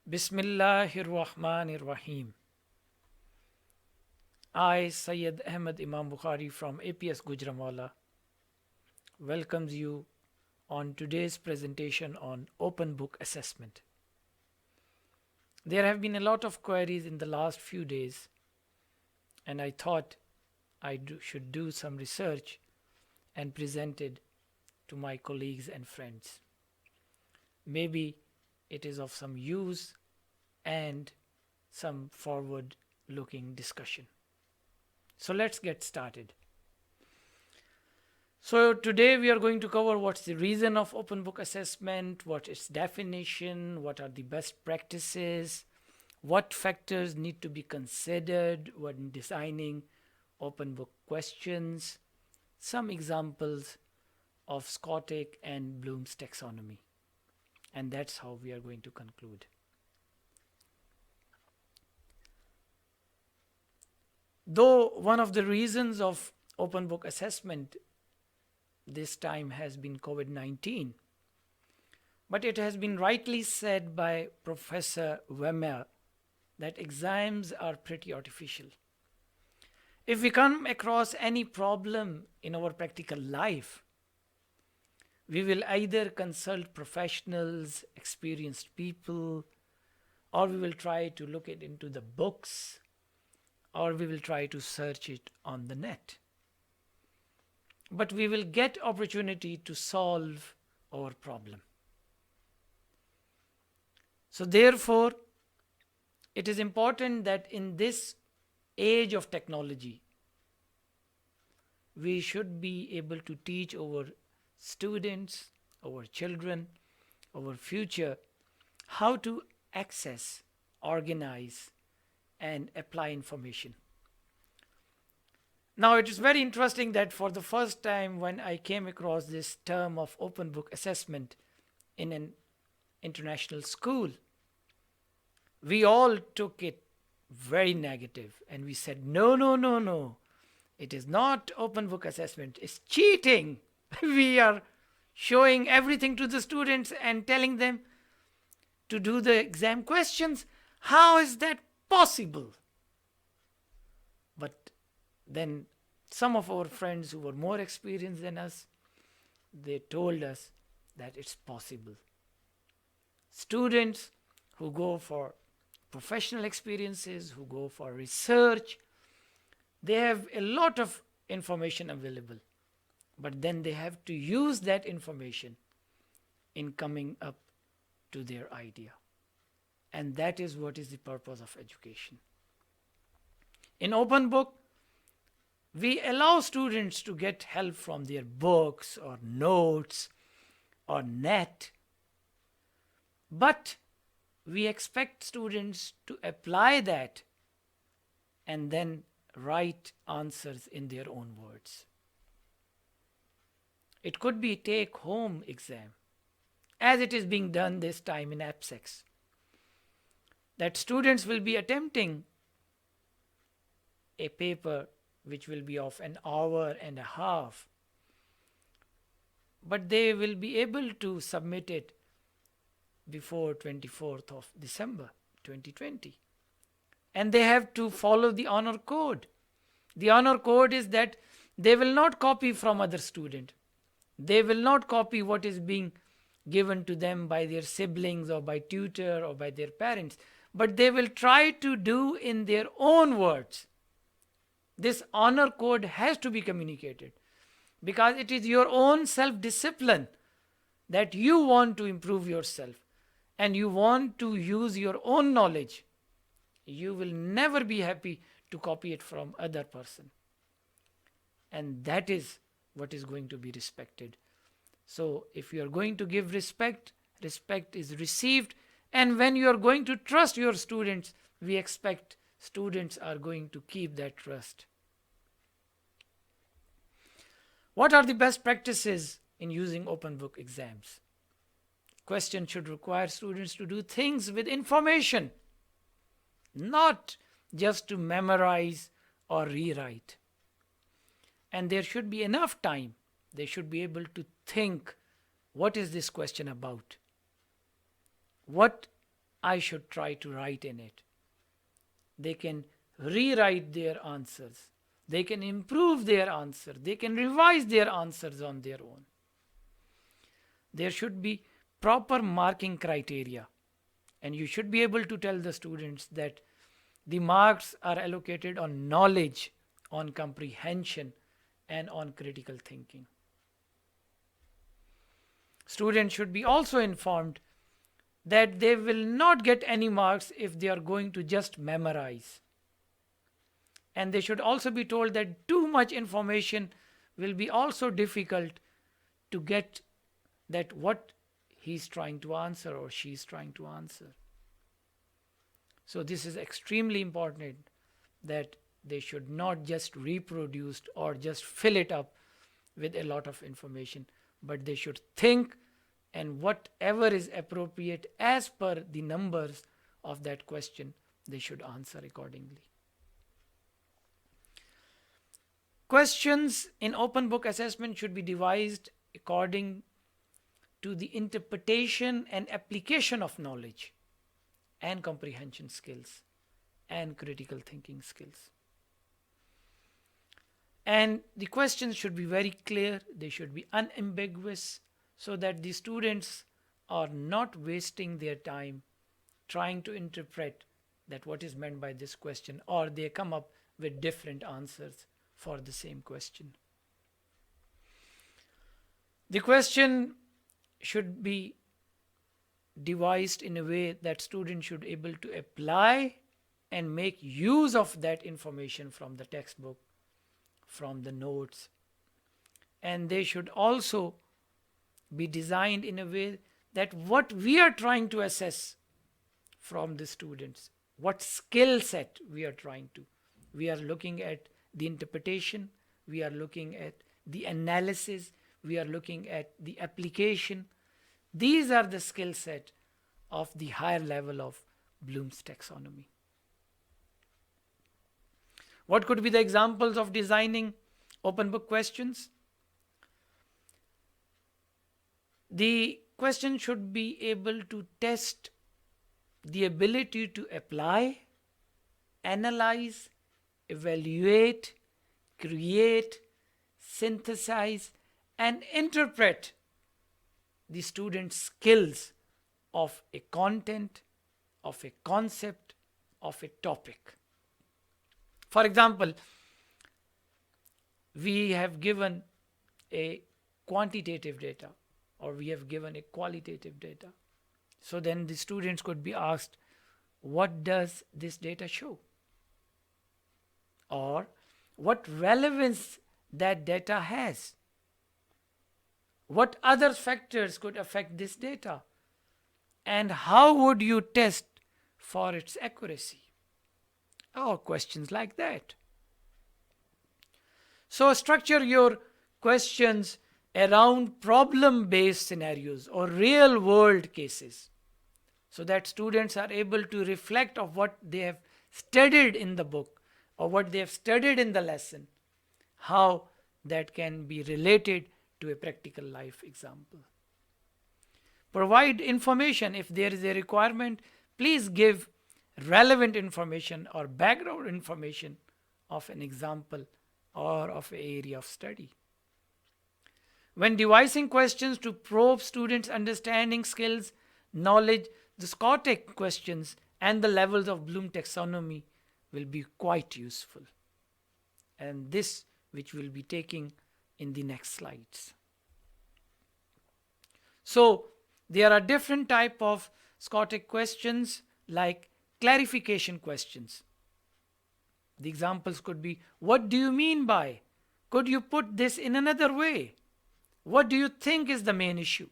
Bismillahir Rahmanir Rahim. I, Sayyid Ahmed Imam Bukhari from APS Gujranwala, welcomes you on today's presentation on open book assessment. There have been a lot of queries in the last few days, and I thought should do some research and present it to my colleagues and friends. Maybe it is of some use and some forward-looking discussion. So let's get started. So today we are going to cover what's the reason of open book assessment, what its definition, what are the best practices, what factors need to be considered when designing open book questions, some examples of Scottick and Bloom's taxonomy. And that's how we are going to conclude. Though one of the reasons of open book assessment this time has been COVID-19, but it has been rightly said by Professor Wemmer that exams are pretty artificial. If we come across any problem in our practical life, we will either consult professionals, experienced people, or we will try to look it into the books, or we will try to search it on the net. But we will get opportunity to solve our problem. So therefore, it is important that in this age of technology, we should be able to teach our students, our children, our future, how to access, organize, and apply information. Now, it is very interesting that for the first time when I came across this term of open book assessment in an international school, we all took it very negative and we said, no. It is not open book assessment, it's cheating. We are showing everything to the students and telling them to do the exam questions. How is that possible? But then some of our friends who were more experienced than us, they told us that it's possible. Students who go for professional experiences, who go for research, they have a lot of information available. But then they have to use that information in coming up to their idea. And that is what is the purpose of education. In open book, we allow students to get help from their books or notes or net. But we expect students to apply that and then write answers in their own words. It could be take-home exam, as it is being done this time in APSEX, that students will be attempting a paper which will be of an hour and a half, but they will be able to submit it before 24th of December 2020. And they have to follow the honor code. The honor code is that they will not copy from other student. They will not copy what is being given to them by their siblings or by tutor or by their parents, but they will try to do in their own words. This honor code has to be communicated because it is your own self-discipline that you want to improve yourself and you want to use your own knowledge. You will never be happy to copy it from other person. And that is what is going to be respected. So if you are going to give respect, respect is received. And when you are going to trust your students, we expect students are going to keep that trust. What are the best practices in using open book exams? Question should require students to do things with information, not just to memorize or rewrite. And there should be enough time. They should be able to think, what is this question about? What I should try to write in it. They can rewrite their answers. They can improve their answer. They can revise their answers on their own. There should be proper marking criteria. And you should be able to tell the students that the marks are allocated on knowledge, on comprehension, and on critical thinking. Students should be also informed that they will not get any marks if they are going to just memorize. And they should also be told that too much information will be also difficult to get that what he's trying to answer or she's trying to answer. So this is extremely important, that they should not just reproduce or just fill it up with a lot of information, but they should think, and whatever is appropriate as per the numbers of that question, they should answer accordingly. Questions in open book assessment should be devised according to the interpretation and application of knowledge and comprehension skills and critical thinking skills. And the questions should be very clear, they should be unambiguous, so that the students are not wasting their time trying to interpret that what is meant by this question, or they come up with different answers for the same question. The question should be devised in a way that students should be able to apply and make use of that information from the textbook, from the notes. And they should also be designed in a way that what we are trying to assess from the students, what skill set we are trying to. We are looking at the interpretation, we are looking at the analysis, we are looking at the application. These are the skill set of the higher level of Bloom's taxonomy. What could be the examples of designing open book questions? The question should be able to test the ability to apply, analyze, evaluate, create, synthesize, and interpret the student's skills of a content, of a concept, of a topic. For example, we have given a quantitative data, or we have given a qualitative data. So then the students could be asked, what does this data show? Or what relevance that data has? What other factors could affect this data? And how would you test for its accuracy? Or questions like that. So structure your questions around problem-based scenarios or real-world cases, so that students are able to reflect of what they have studied in the book or what they have studied in the lesson, how that can be related to a practical life example. Provide information. If there is a requirement, please give relevant information or background information of an example or of an area of study. When devising questions to probe students' understanding skills, knowledge, the Scottic questions and the levels of Bloom taxonomy will be quite useful. And this which we'll be taking in the next slides. So there are different type of Scottic questions, like clarification questions. The examples could be, what do you mean by? Could you put this in another way? What do you think is the main issue?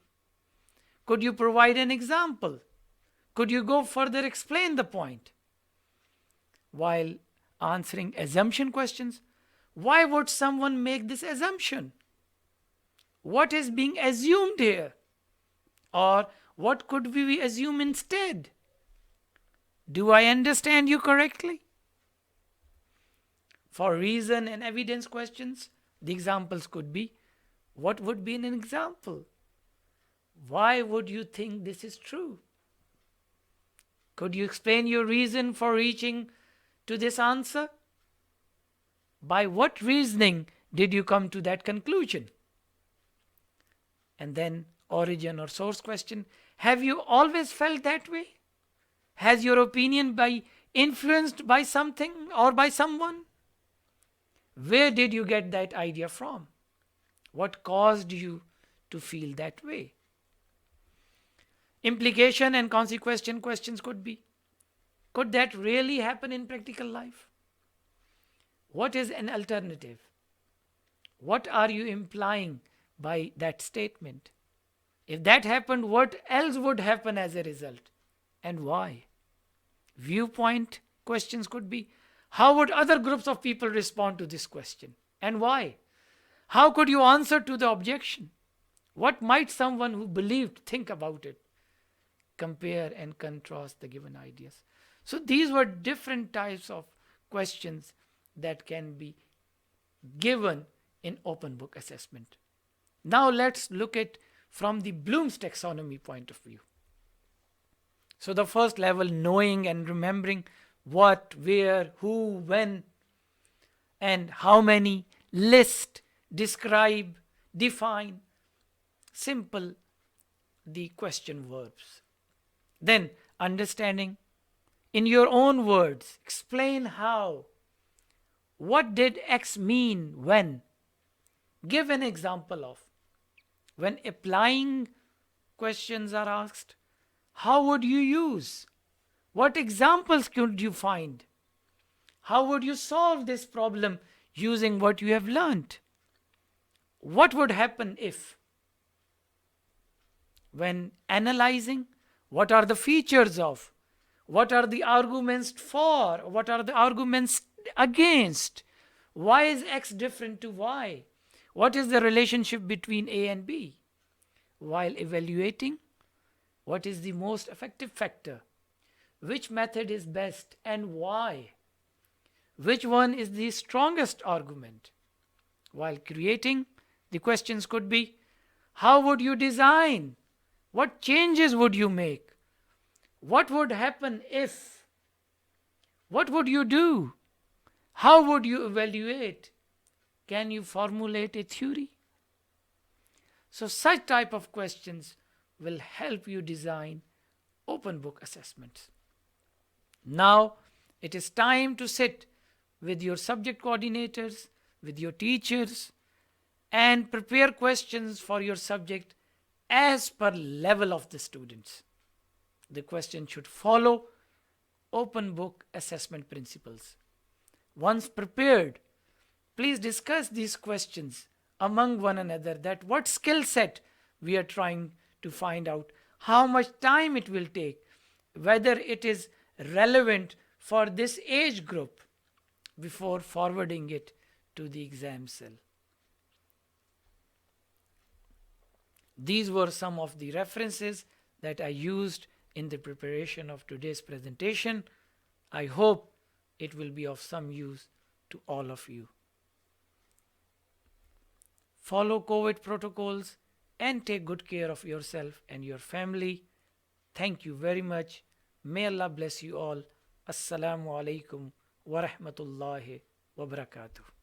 Could you provide an example? Could you go further explain the point? While answering assumption questions, why would someone make this assumption? What is being assumed here? Or what could we assume instead? Do I understand you correctly? For reason and evidence questions, the examples could be, what would be an example? Why would you think this is true? Could you explain your reason for reaching to this answer? By what reasoning did you come to that conclusion? And then origin or source question. Have you always felt that way? Has your opinion been influenced by something or by someone? Where did you get that idea from? What caused you to feel that way? Implication and consequence questions could be, could that really happen in practical life? What is an alternative? What are you implying by that statement? If that happened, what else would happen as a result, and why? Viewpoint questions could be, how would other groups of people respond to this question, and why? How could you answer to the objection? What might someone who believed think about it? Compare and contrast the given ideas. So these were different types of questions that can be given in open book assessment. Now let's look at from the Bloom's taxonomy point of view. So the first level, knowing and remembering what, where, who, when, and how many, list, describe, define, simple the question verbs. Then understanding, in your own words, explain how. What did X mean when? Give an example of. When applying questions are asked, how would you use? What examples could you find? How would you solve this problem using what you have learned? What would happen if? When analyzing, what are the features of? What are the arguments for? What are the arguments against? Why is X different to Y? What is the relationship between A and B? While evaluating, what is the most effective factor? Which method is best and why? Which one is the strongest argument? While creating, the questions could be, how would you design? What changes would you make? What would happen if? What would you do? How would you evaluate? Can you formulate a theory? So such type of questions will help you design open book assessments. Now it is time to sit with your subject coordinators, with your teachers, and prepare questions for your subject as per level of the students. The question should follow open book assessment principles. Once prepared, please discuss these questions among one another, that what skill set we are trying to find out, how much time it will take, whether it is relevant for this age group before forwarding it to the exam cell. These were some of the references that I used in the preparation of today's presentation. I hope it will be of some use to all of you. Follow COVID protocols and take good care of yourself and your family. Thank you very much. May Allah bless you all. Assalamu alaikum wa rahmatullahi wa barakatuh.